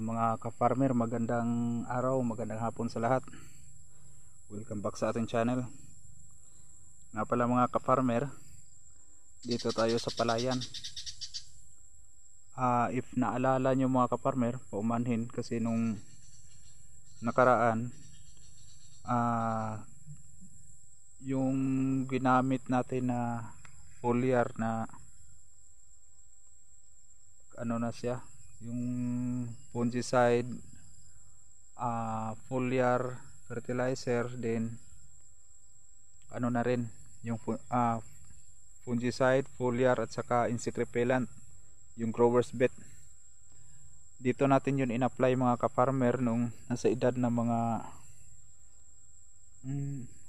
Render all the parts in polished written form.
Mga ka-farmer, magandang araw, magandang hapon sa lahat. Welcome back sa ating channel. Nga pala mga ka-farmer, dito tayo sa palayan. If naalala nyo mga ka-farmer, paumanhin kasi nung nakaraan, yung ginamit natin na foliar na ano na siya, yung fungicide, foliar fertilizer, din ano na rin yung fungicide, foliar at saka insect repellent, yung growers bet. Dito natin yun in-apply mga ka-farmer nung nasa edad na mga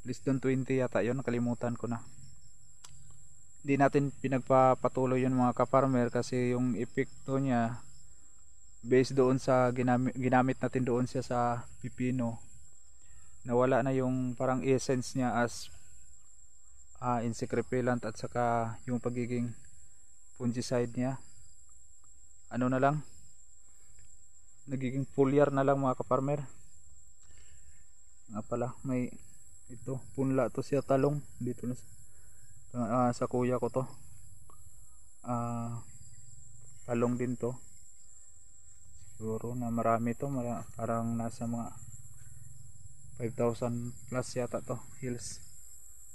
less than 20 yata yun, nakalimutan ko na. Hindi natin pinagpapatuloy yun mga ka-farmer kasi yung epekto niya based doon sa ginamit natin doon siya sa pipino, nawala na yung parang essence niya as insect repellent at saka yung pagiging fungicide niya. Ano na lang, nagiging foliar na lang mga ka-farmer. Nga pala, may ito, punla to siya, talong dito na sa kuya ko to. Talong din to. Siguro na marami to, parang nasa mga 5,000 plus yata to, hills.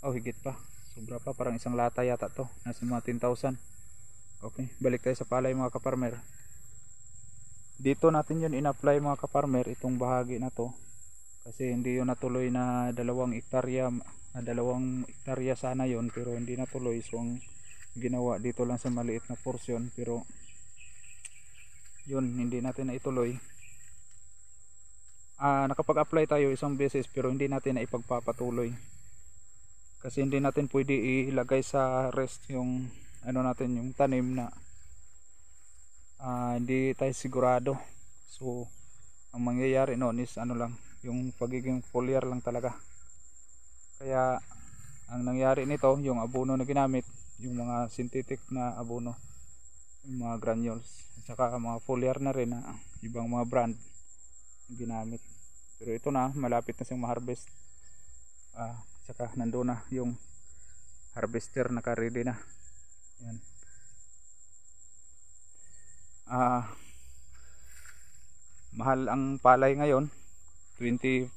Oh, higit pa, sobra pa, parang isang lata yata to, nasa mga 10,000. Okay, balik tayo sa palay mga ka-farmer. Dito natin yun in-apply mga ka-farmer, itong bahagi na to, kasi hindi yun natuloy na 2 hektarya. 2 hektarya sana yun, pero hindi natuloy, so ang ginawa dito lang sa maliit na portion, pero yun, hindi natin na ituloy. Nakapag-apply tayo isang beses pero hindi natin na ipagpapatuloy kasi hindi natin pwede ilagay sa rest yung ano natin, yung tanim na hindi tayo sigurado. So ang mangyayari noon is ano lang, yung pagiging foliar lang talaga. Kaya ang nangyari nito, yung abono na ginamit, yung mga synthetic na abono, yung mga granules at saka mga foliar na rin na ibang mga brand ginamit. Pero ito na, malapit na siyang ma-harvest. Saka nandoon na yung harvester, naka-ready na. Yan. Mahal ang palay ngayon, 24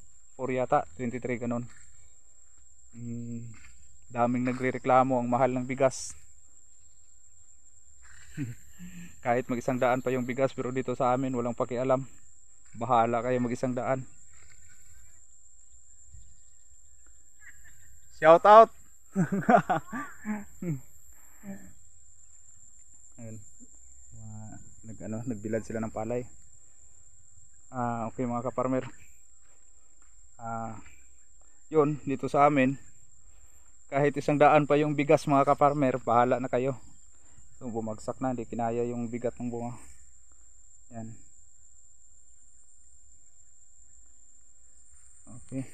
yata, 23 ganun. Daming nagrereklamo ang mahal ng bigas. Kahit mag-100 pa yung bigas, pero dito sa amin walang pakialam. Bahala kayo mag-100. Shout out. Ayun. Nagbilad sila ng palay. Okay mga ka-farmer. Yun, dito sa amin, kahit 100 pa yung bigas mga ka-farmer, bahala na kayo. So, bumagsak na, hindi kinaya yung bigat ng bunga. Yan. Okay.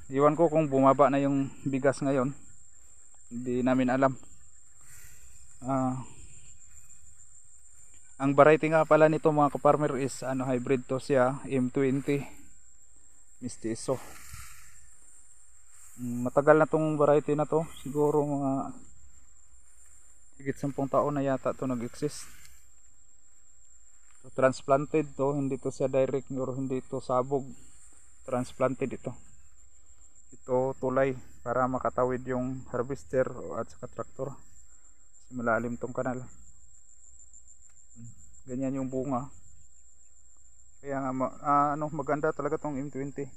Iwan ko kung bumaba na yung bigas ngayon, hindi namin alam. Ang variety nga pala nito mga ka-farmer is hybrid to siya, M20 Mestizo. Matagal na tong variety na to, siguro mga higit 10 taon na yata to nag-exist. Transplanted to, hindi to siya direct or hindi to sabog, transplanted ito. Ito tulay para makatawid yung harvester at saka traktor kasi malalim tong kanal. Ganyan yung bunga. Kaya nga maganda talaga tong M20.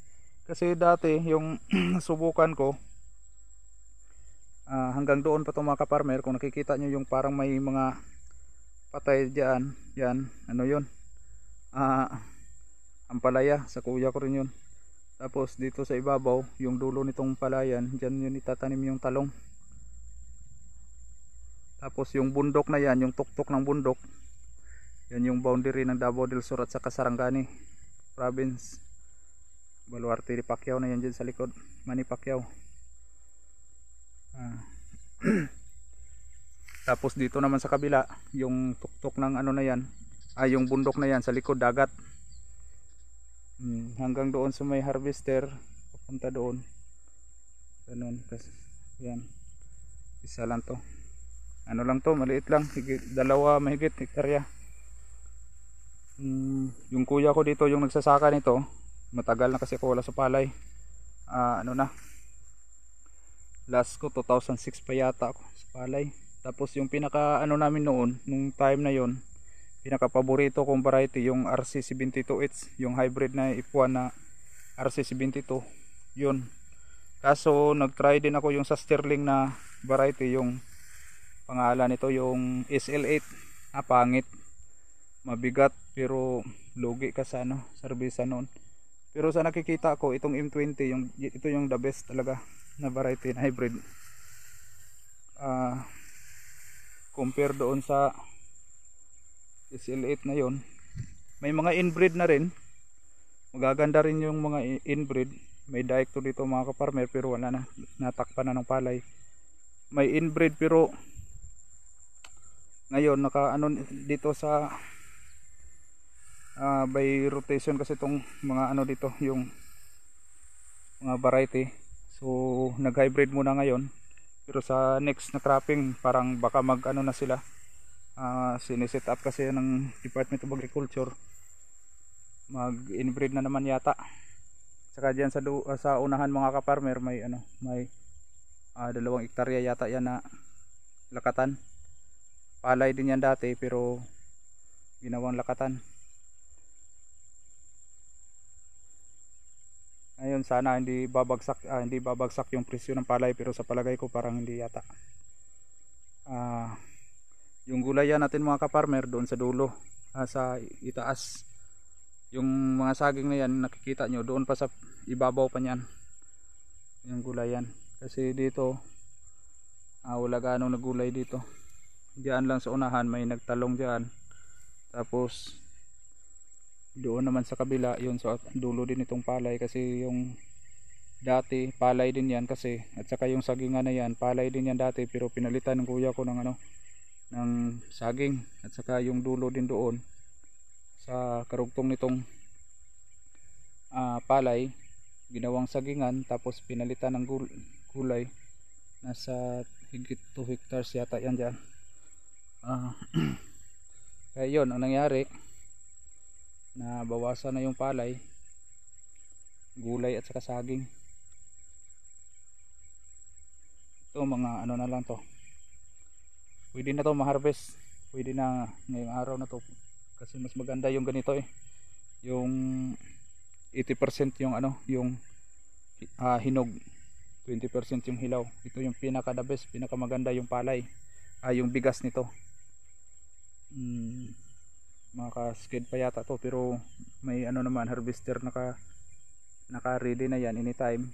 Kasi dati yung subukan ko, hanggang doon pa to mga ka-farmer, kung nakikita nyo yung parang may mga patay dyan, yan, ano yun, ampalaya, sa kuya ko rin yun. Tapos dito sa ibabaw, yung dulo nitong palayan, dyan yun itatanim yung talong. Tapos yung bundok na yan, yung tuktok ng bundok, yan yung boundary ng Davao del Sur at saka Sarangani province. Baluarte de Pacquiao na yan dyan sa likod, Manny Pacquiao. Tapos dito naman sa kabila, yung tuktok ng ano na yan, yung bundok na yan sa likod dagat. Hanggang doon sa may harvester, papunta doon. Ganun. Kasi yan. Isa lang to. Ano lang to, maliit lang. Dalawa mahigit hektarya. Yung kuya ko dito, yung nagsasaka nito, matagal na kasi ako wala sa palay. Ano na, last ko 2006 pa yata ako sa palay. Tapos yung pinaka ano namin noon, nung time na yon, pinaka paborito kong variety yung RC72H, yung hybrid na F1 na RC72 yun. Kaso nag-try din ako yung sa Sterling na variety, yung pangalan nito yung SL8. Pangit, mabigat, pero lugi ka sa ano, serbisa noon. Pero sa nakikita ko, itong M20, ito yung the best talaga na variety na hybrid. Compare doon sa SL8 na yon. May mga inbreed na rin. Magaganda rin yung mga inbreed. May daikto dito mga kaparmer, pero wala na. Natakpan na ng palay. May inbreed pero ngayon naka ano dito sa by rotation kasi itong mga ano dito, yung mga variety. So nag hybrid muna ngayon, pero sa next na cropping parang baka mag ano na sila, siniset up kasi ng Department of Agriculture, mag inbreed na naman yata. Saka dyan sa unahan mga kaparmer, may ano, may 2 hektarya yata yan na lakatan. Palay din yan dati pero ginawang lakatan. Ngayon sana hindi babagsak yung presyo ng palay, pero sa palagay ko parang hindi yata. Yung gulayan natin mga kaparmer doon sa dulo, sa itaas, yung mga saging na yan nakikita nyo, doon pa sa ibabaw pa niyan yung gulayan. Kasi dito wala ganong nagulay dito. Diyan lang sa unahan may nagtalong diyan, tapos doon naman sa kabila, yun sa dulo din itong palay, kasi yung dati palay din yan kasi, at saka yung sagingan na yan palay din yan dati, pero pinalitan ng kuya ko ng ano, ng saging. At saka yung dulo din doon sa karugtong nitong palay, ginawang sagingan, tapos pinalitan ng gulay. Nasa higit 2 hectares yata yan dyan. Kaya yun ang nangyari, na bawasan na yung palay, gulay at saka saging. Ito mga ano na lang to, pwede na to ma-harvest, pwede na ngayong araw na to, kasi mas maganda yung ganito yung 80% yung ano, yung hinog, 20% yung hilaw. Ito yung pinaka the best, pinaka maganda yung palay, yung bigas nito. Maka-skid pa yata to, pero may ano naman, harvester naka ready na yan anytime.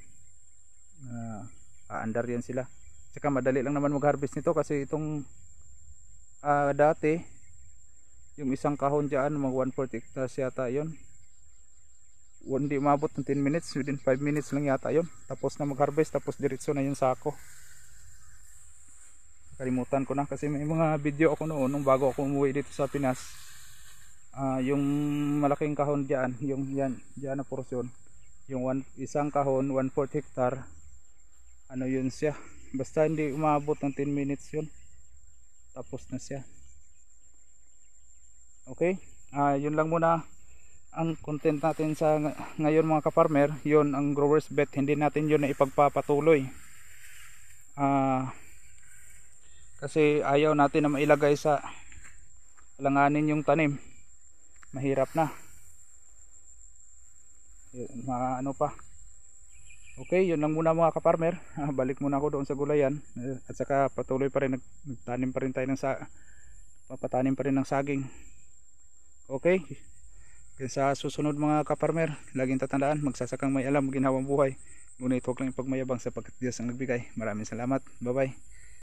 Aandar yan sila. Tsaka madali lang naman mag-harvest nito, kasi itong dati yung isang kahon dyan, mga 1/4 hectares yata yun, hindi umabot ng 10 minutes, within 5 minutes lang yata yun, tapos na mag-harvest, tapos diretso na yung sako. Kalimutan ko na, kasi may mga video ako noon nung bago ako umuwi dito sa Pinas. Yung malaking kahon dyan, yung yan na porsyon, yung isang kahon 1/4 hectare, ano yun siya, basta hindi umabot ng 10 minutes yun, tapos na siya. Okay, yun lang muna ang content natin sa ngayon mga kaparmer. Yun ang growers bet, hindi natin yun na ipagpapatuloy, kasi ayaw natin na mailagay sa alanganin yung tanim. Mahirap na, ano pa. Okay, yun lang muna mga kaparmer. Balik muna ako doon sa gulayan, at saka patuloy pa rin, nagtanim pa rin tayo papatanim pa rin ng saging. Okay, sa susunod mga kaparmer, laging tatandaan, magsasakang may alam, ginhawang buhay, ngunit huwag lang ipagmayabang, sapagkat Diyos ang nagbigay. Maraming salamat, bye bye.